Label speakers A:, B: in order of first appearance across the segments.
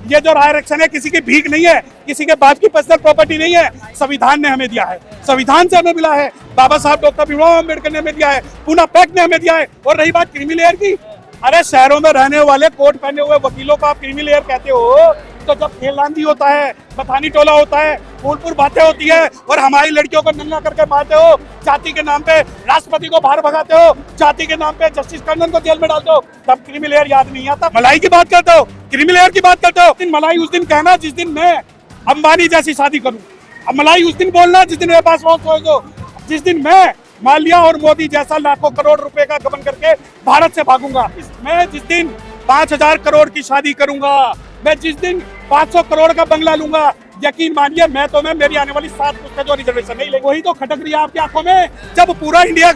A: ये जो आरक्षण है किसी की भीख नहीं है, किसी के बाप की पर्सनल प्रॉपर्टी नहीं है, संविधान ने हमें दिया है, संविधान से हमें मिला है, बाबा साहब डॉक्टर भीमराव अम्बेडकर ने हमें दिया है, पूना पैक्ट ने हमें दिया है। और रही बात क्रीमी लेयर की, अरे शहरों में रहने वाले कोट पहने हुए वकीलों को आप क्रीमी लेयर कहते हो, तो जब खेलांदी होता है, बथानी टोला होता है, फूलपुर बातें होती है और हमारी लड़कियों को नंगा करके मारते हो, जाति के नाम पे राष्ट्रपति को बाहर भगाते हो, जाति के नाम पे जस्टिस टंडन को जेल में डालते हो, तब क्रीमी लेयर याद नहीं आता। मलाई की बात करते हो, क्रीमी लेयर की बात करते हो। मलाई उस दिन कहना जिस दिन मैं अंबानी जैसी शादी करूं, अब मलाई उस दिन बोलना जिस दिन मेरे पास हो, जिस दिन मैं माल्या और मोदी जैसा लाखों करोड़ रुपए का गबन करके भारत से भागूंगा, मैं जिस दिन 5,000 करोड़ की शादी करूंगा, मैं जिस दिन 500 करोड़ का बंगला लूंगा, यकीन मानिए मैं मेरी आने वाली 7 पुश्तें जो रिजर्वेशन नहीं लेंगे। वही तो खटक रही है आपकी आंखों में, जब पूरा इंडिया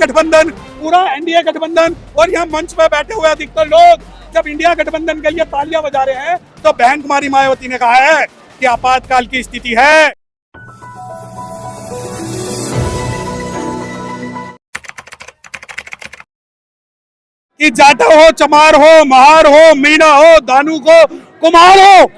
A: गठबंधन और यहाँ मंच पे बैठे हुए अधिकतर लोग जब इंडिया गठबंधन के लिए तालियां बजा रहे हैं, तो बहन कुमारी मायावती ने कहा है कि आपातकाल की स्थिति है। कि जाटा हो, चमार हो, महार हो, मीणा हो, दानू को, कुमार हो,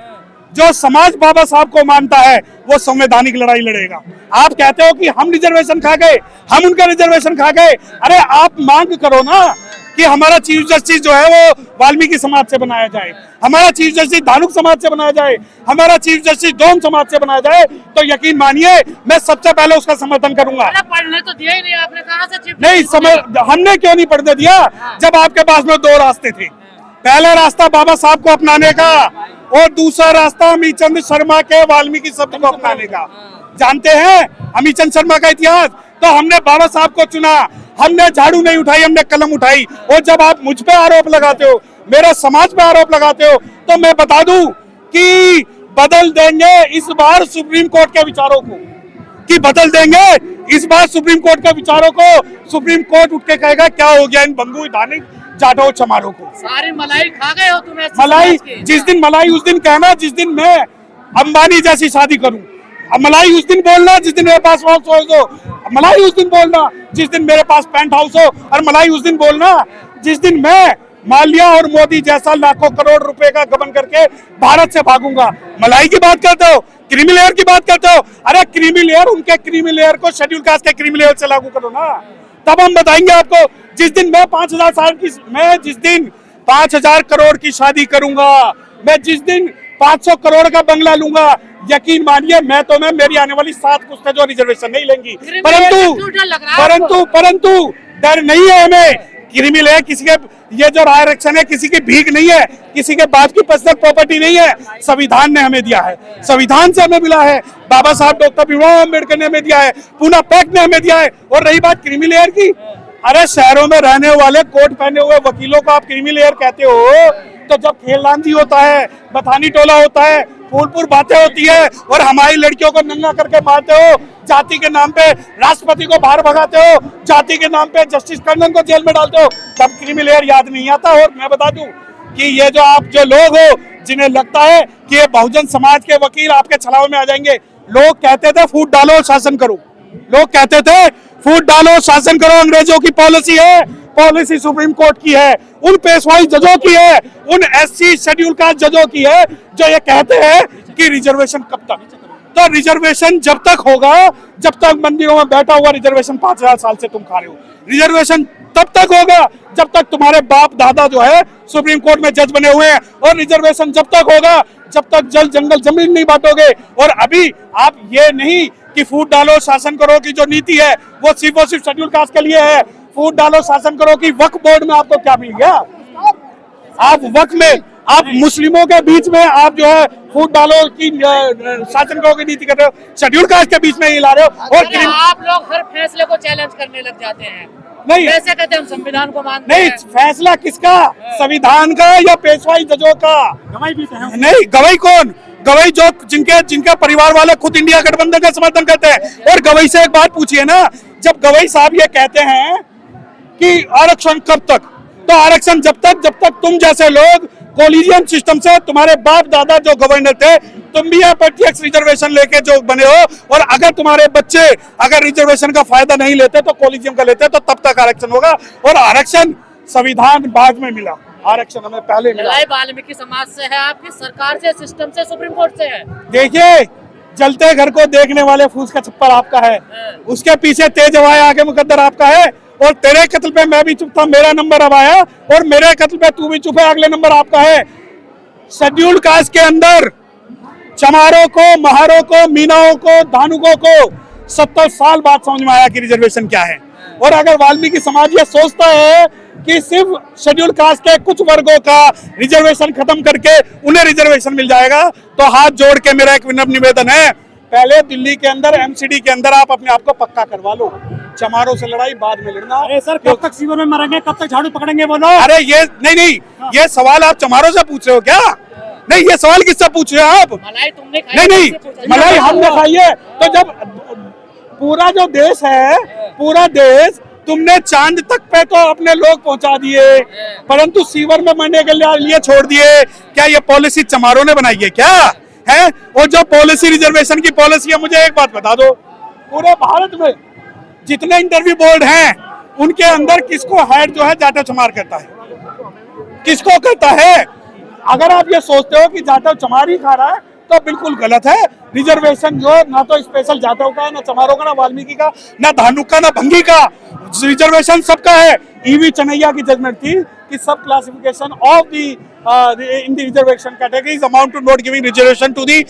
A: जो समाज बाबा साहब को मानता है वो संवैधानिक लड़ाई लड़ेगा। आप कहते हो कि हम रिजर्वेशन खा गए, हम उनका रिजर्वेशन खा गए, अरे आप मांग करो ना कि हमारा चीफ जस्टिस जो है वो वाल्मीकि समाज से बनाया जाए, हमारा चीफ जस्टिस धानुक समाज से बनाया जाए, हमारा चीफ जस्टिस डोम समाज से बनाया जाए, तो यकीन मानिए मैं सबसे पहले उसका समर्थन करूंगा।
B: पढ़ने तो दिया ही नहीं आपने, कहां से चीफ
A: नहीं हमने क्यों नहीं पढ़ने दिया, जब आपके पास में 2 रास्ते थे। पहला रास्ता बाबा साहब को अपनाने का और दूसरा रास्ता अमीचंद शर्मा के वाल्मीकि शब्द को अपनाने का। जानते हैं अमीचंद शर्मा का इतिहास, तो हमने बाबा साहब को चुना, हमने झाड़ू नहीं उठाई, हमने कलम उठाई। और जब आप मुझ पे आरोप लगाते हो, मेरे समाज पे आरोप लगाते हो, तो मैं बता दूं कि बदल देंगे इस बार सुप्रीम कोर्ट के विचारों को, कि बदल देंगे इस बार सुप्रीम कोर्ट के विचारों को। सुप्रीम कोर्ट उठ के कहेगा क्या हो गया इन बंगू धानिक जाटो चमारों को।
B: सारी मलाई खा गए हो तुम।
A: मलाई जिस दिन मलाई उस दिन कहना जिस दिन मैं अंबानी जैसी शादी करूं, मलाई उस दिन बोलना जिस दिन मेरे पास हो, मलाई उस दिन बोलना जिस दिन मेरे पास पेंट हाउस हो, और मलाई उस दिन बोलना जिस दिन मैं माल्या और मोदी जैसा लाखों करोड़ रुपए का गबन करके भारत से भागूंगा। मलाई की बात करते हो, क्रीमी लेयर की बात करते हो, अरे क्रीमी लेयर उनके क्रीमी लेयर को शेड्यूल कास्ट के क्रीमी लेयर से लागू करो ना, तब हम बताएंगे आपको। जिस दिन मैं 5,000 करोड़ की शादी करूंगा, मैं जिस दिन 500 करोड़ का बंगला लूंगा, यकीन मानिए मैं मेरी आने वाली 7 पुश्तें जो रिजर्वेशन नहीं लेंगी। परंतु डर नहीं है हमें। क्रीमी लेयर किसी के, ये जो आरक्षण है किसी की भीख नहीं है, किसी के बाप की पर्सनल प्रॉपर्टी नहीं है, संविधान ने हमें दिया है, संविधान से हमें मिला है, बाबा साहब डॉक्टर भीमराव अम्बेडकर ने हमें दिया है, पूना पैक्ट ने हमें दिया है। और रही बात क्रीमी लेयर की, अरे शहरों में रहने वाले कोट पहने हुए वकीलों को आप क्रीमी लेयर कहते हो, तो जब खेलांदी होता है, बथानी टोला होता है, फूलपुर बातें होती है और हमारी लड़कियों को नंगा करके मारते हो, जाति के नाम पे राष्ट्रपति को बाहर भगाते हो, जाति के नाम पे जस्टिस टंडन को जेल में डालते हो, तब क्रीमी लेयर याद नहीं आता। और मैं बता दूं कि ये जो आप जो लोग हो जिन्हें लगता है कि ये बहुजन समाज के वकील आपके छलावे में आ जाएंगे, लोग कहते थे फूट डालो शासन करो, लोग कहते थे फूट डालो शासन करो, अंग्रेजों की पॉलिसी है, पॉलिसी सुप्रीम कोर्ट की है, उन पेशवाई जजों की है, उन एससी शेड्यूल कास्ट जजों की है, जो ये कहते हैं कि रिजर्वेशन कब तक। तो रिजर्वेशन जब तक होगा जब तक मंदिरों में बैठा हुआ रिजर्वेशन 5,000 साल से तुम खा रहे हो, रिजर्वेशन तब तक होगा जब तक तुम्हारे बाप दादा जो है सुप्रीम कोर्ट में जज बने हुए हैं, और रिजर्वेशन जब तक होगा जब तक जल जंगल जमीन नहीं बांटोगे। और अभी आप ये नहीं कि फूट डालो शासन करो की जो नीति है वो सिर्फ और सिर्फ शेड्यूल कास्ट के लिए है, फूट डालो शासन करो की वक्फ बोर्ड में आपको क्या मिल गया, आप वक्फ में आप मुस्लिमों के बीच में आप जो है फूट डालो की शासन करो की नीति कर रहे हो, शेड्यूल कास्ट के बीच में ही ला रहे हो। और
B: आप लोग हर फैसले को चैलेंज करने लग जाते हैं।
A: नहीं
B: कैसे कहते हैं हम संविधान को मानते
A: नहीं, फैसला किसका, संविधान का या पेशवाई जजों का? गवाही भी नहीं, गवाही कौन, गवाही जो जिनके परिवार वाले खुद इंडिया गठबंधन का समर्थन करते हैं। और गवाही से एक बात पूछिए ना, जब गवाही साहब ये कहते हैं कि आरक्षण कब तक, तो आरक्षण जब तक तुम जैसे लोग कोलिजियम सिस्टम से, तुम्हारे बाप दादा जो गवर्नर थे, तुम भी प्रत्यक्ष रिजर्वेशन लेके जो बने हो, और अगर तुम्हारे बच्चे अगर रिजर्वेशन का फायदा नहीं लेते तो कोलिजियम का लेते तो तब तक आरक्षण होगा। और आरक्षण संविधान बाद में मिला, आरक्षण हमें पहले मिला।
B: लड़ाई वाल्मीकि समाज से है, आपकी सरकार से, सिस्टम से, सुप्रीम कोर्ट से है।
A: देखिए, जलते घर को देखने वाले फूस का छप्पर आपका है, उसके पीछे तेज हवाएं आगे मुकद्दर आपका है। और तेरे कत्ल पे मैं भी चुप था, मेरा नंबर अब आया, और मेरे कत्ल पे तू भी चुप है, अगले नंबर आपका है। शेड्यूल्ड कास्ट के अंदर चमारों को, महारों को, मीनाओं को, धानुकों को 70 साल बाद समझ में आया कि रिजर्वेशन क्या है। और अगर वाल्मीकि समाज ये सोचता है कि सिर्फ शेड्यूल्ड कास्ट के कुछ वर्गों का रिजर्वेशन खत्म करके उन्हें रिजर्वेशन मिल जाएगा, तो हाथ जोड़ के मेरा एक विनम्र निवेदन है, पहले दिल्ली के अंदर एमसीडी के अंदर आप अपने आप को पक्का करवा लो। चमारों से लड़ाई बाद में लड़ना।
C: अरे सर, कब तक सीवर में मरेंगे, कब तक झाड़ू पकड़ेंगे वो लोग?
A: अरे ये नहीं, ये सवाल आप चमारों से पूछ रहे हो क्या? नहीं, ये सवाल किससे पूछ रहे हो आप?
B: मलाई तुमने खाई?
A: नहीं, मलाई हमने खाई है। तो जब पूरा जो देश है, पूरा देश तुमने चांद तक पे तो अपने लोग पहुंचा दिए, परंतु सीवर में मरने के लिए छोड़ दिए। क्या ये पॉलिसी चमारों ने बनाई है क्या है? और जो पॉलिसी रिजर्वेशन की पॉलिसी है, मुझे एक बात बता दो, पूरे भारत में जितने इंटरव्यू बोर्ड हैं उनके अंदर किसको हेड जो है जाटव चमार करता है? किसको करता है? अगर आप ये सोचते हो कि जाटव चमार ही खा रहा है तो बिल्कुल गलत है। रिजर्वेशन जो ना तो स्पेशल जाटव का है, ना चमारों का, ना वाल्मीकि का, ना धानुक का, ना भंगी का, रिजर्वेशन सबका है। ईवी चनैया की जजमेंट थी कि सब classification of the in the reservation categories amount to not giving reservation to the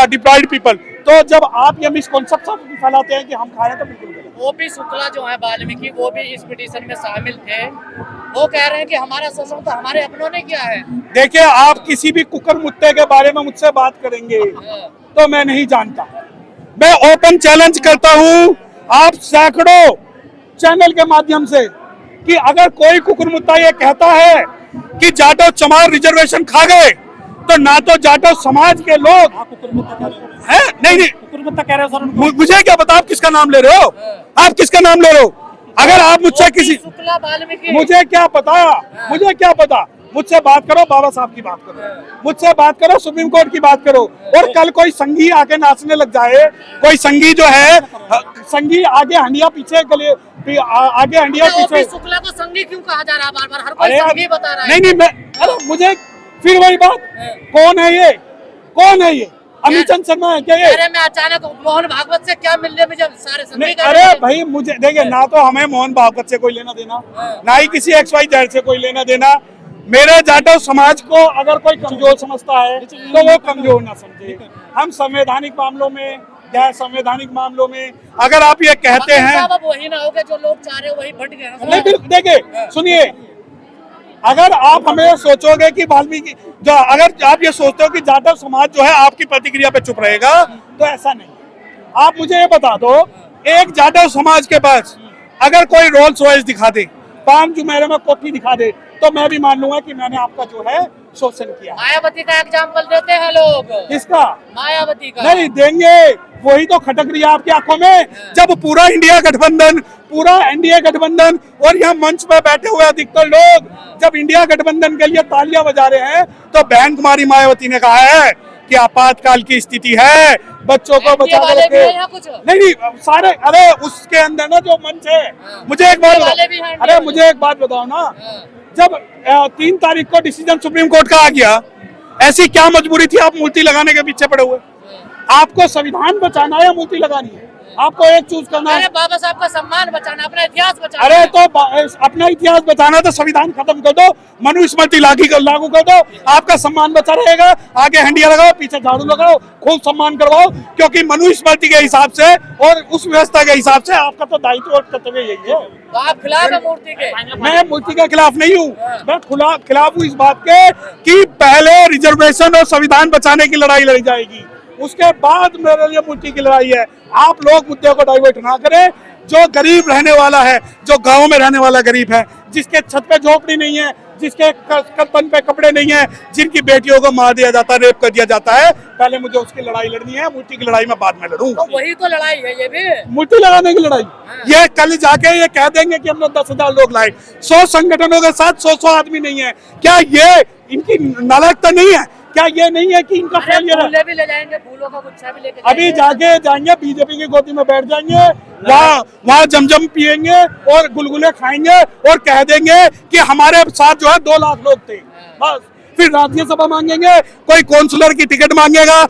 A: deployed people. तो जब आप ये मिसकॉन्सेप्शन फैलाते हैं कि हम खा रहे हैं तो बिल्कुल गलत।
B: ओपी शुक्ला जो है वाल्मीकि, वो भी इस पिटीशन में शामिल थे। वो कह रहे हैं कि हमारा शोषण तो हमारे अपनों ने किया है।
A: देखिए, आप किसी भी कुकर मुद्दे के बारे में मुझसे बात करेंगे तो मैं नहीं जानता। मैं ओपन चैलेंज करता हूं आप सैकड़ों चैनल के माध्यम से कि अगर कोई कुकुर मुद्दा ये कहता है कि जाटव चमार रिजर्वेशन खा गए, तो ना तो जाटव समाज के लोग हैं, नहीं,
C: कह रहे हो सर।
A: मुझे क्या पता आप किसका नाम ले रहे हो? आप किसका नाम ले रहे हो? अगर आप मुझसे किसी,
B: शुक्ला वाल्मीकि,
A: मुझे क्या पता, मुझसे बात करो, बाबा साहब की बात करो, मुझसे बात करो, सुप्रीम कोर्ट की बात करो। और कल कोई संघी आके नाचने लग जाए, कोई संघी जो है, संघी आगे हंडिया पीछे, गले आगे हंडिया पीछे।
B: शुक्ला को संघी क्यों कहा जा रहा है बार बार? हर कोई संघी बता रहा है।
A: नहीं, मैं मुझे फिर वही बात, कौन है ये? अमिचंद शर्मा है क्या ये?
B: अरे मैं अचानक मोहन भागवत से क्या मिलने में जब सारे संघी कर
A: अरे
B: रहे हैं।
A: भाई, मुझे देखिए, ना तो हमें मोहन भागवत से कोई लेना देना, ना ही किसी XYZ से कोई लेना देना। मेरे जाटव समाज को अगर कोई कमजोर समझता है तो वो कमजोर ना समझे। हम संवैधानिक मामलों में, गैर संवैधानिक मामलों में अगर आप ये कहते हैं,
B: अब वही ना होगा जो लोग चाह रहे हो वही बट गए।
A: नहीं, बिल्कुल, देखिए सुनिए, अगर आप हमें सोचोगे कि वाल्मीकि जो, अगर आप ये सोचते हो कि जाटव समाज जो है आपकी प्रतिक्रिया पे चुप रहेगा, तो ऐसा नहीं। आप मुझे ये बता दो, एक जाटव समाज के पास अगर कोई रोल्स रॉयस दिखा दे, पाम जुमेरे में कोठी दिखा दे, तो मैं भी मान लूंगा कि मैंने आपका जो है शोषण किया।
B: मायावती का एग्जाम्पल देते हैं लोग।
A: किसका?
B: मायावती का।
A: नहीं देंगे, वही तो खटक रही है आपकी आंखों में। जब पूरा इंडिया गठबंधन, पूरा एनडीए गठबंधन, और यहाँ मंच पर बैठे हुए अधिकतर लोग जब इंडिया गठबंधन के लिए तालियां बजा रहे हैं, तो बहन कुमारी मायावती ने कहा है कि आपातकाल की स्थिति है, बच्चों को बचा कर रखे। नहीं, सारे, अरे उसके अंदर ना जो मंच है, मुझे एक बात बताओ ना, जब 3 तारीख को डिसीजन सुप्रीम कोर्ट का आ गया, ऐसी क्या मजबूरी थी आप मूर्ति लगाने के पीछे पड़े हुए? आपको संविधान बचाना है या मूर्ति लगानी है? आपको एक चूज करना है।
B: बाबा साहब का सम्मान बचाना, अपना इतिहास बचाना।
A: अरे तो अपना इतिहास बचाना तो संविधान खत्म कर दो, मनुस्मृति लागू कर दो, आपका सम्मान बचा रहेगा। आगे हंडिया लगाओ, पीछे झाड़ू लगाओ, खूब सम्मान करवाओ, क्योंकि मनुस्मृति के हिसाब से और उस व्यवस्था के हिसाब से आपका तो दायित्व और कर्तव्य यही है।
B: तो आप खिलाफ है मूर्ति के?
A: मैं मूर्ति के खिलाफ नहीं हूँ, मैं खिलाफ हूँ इस बात के कि पहले रिजर्वेशन और संविधान बचाने की लड़ाई लड़ी जाएगी, उसके बाद मेरे लिए मूर्ति की लड़ाई है। आप लोग मुद्दे को डाइवर्ट ना करें। जो गरीब रहने वाला है, जो गांव में रहने वाला गरीब है, जिसके छत पे झोपड़ी नहीं है, जिसके कफन पे कपड़े नहीं है, जिनकी बेटियों को मार दिया जाता है, रेप कर दिया जाता है, पहले मुझे उसकी लड़ाई लड़नी है। मूर्ति की लड़ाई मैं बाद में लड़ूंगा।
B: तो वही तो लड़ाई है ये भी,
A: मूर्ति लगाने की लड़ाई। ये कल जाके ये कह देंगे कि हमने 10,000 लोग लाए, 100 संगठनों के साथ 100 आदमी नहीं है। क्या ये इनकी नालायकता नहीं है क्या ये नहीं है कि इनका
B: अरे
A: फेलियर है?
B: फूले भी ले जाएंगे, फूलों का गुच्छा भी लेके
A: अभी
B: जाएंगे।
A: जाके जाएंगे बीजेपी की गोदी में बैठ जाएंगे, वहाँ जमजम पिएंगे और गुलगुले खाएंगे और कह देंगे कि हमारे साथ जो है 2 लाख लोग थे। बस फिर राज्यसभा मांगेंगे, कोई काउंसलर की टिकट मांगेगा।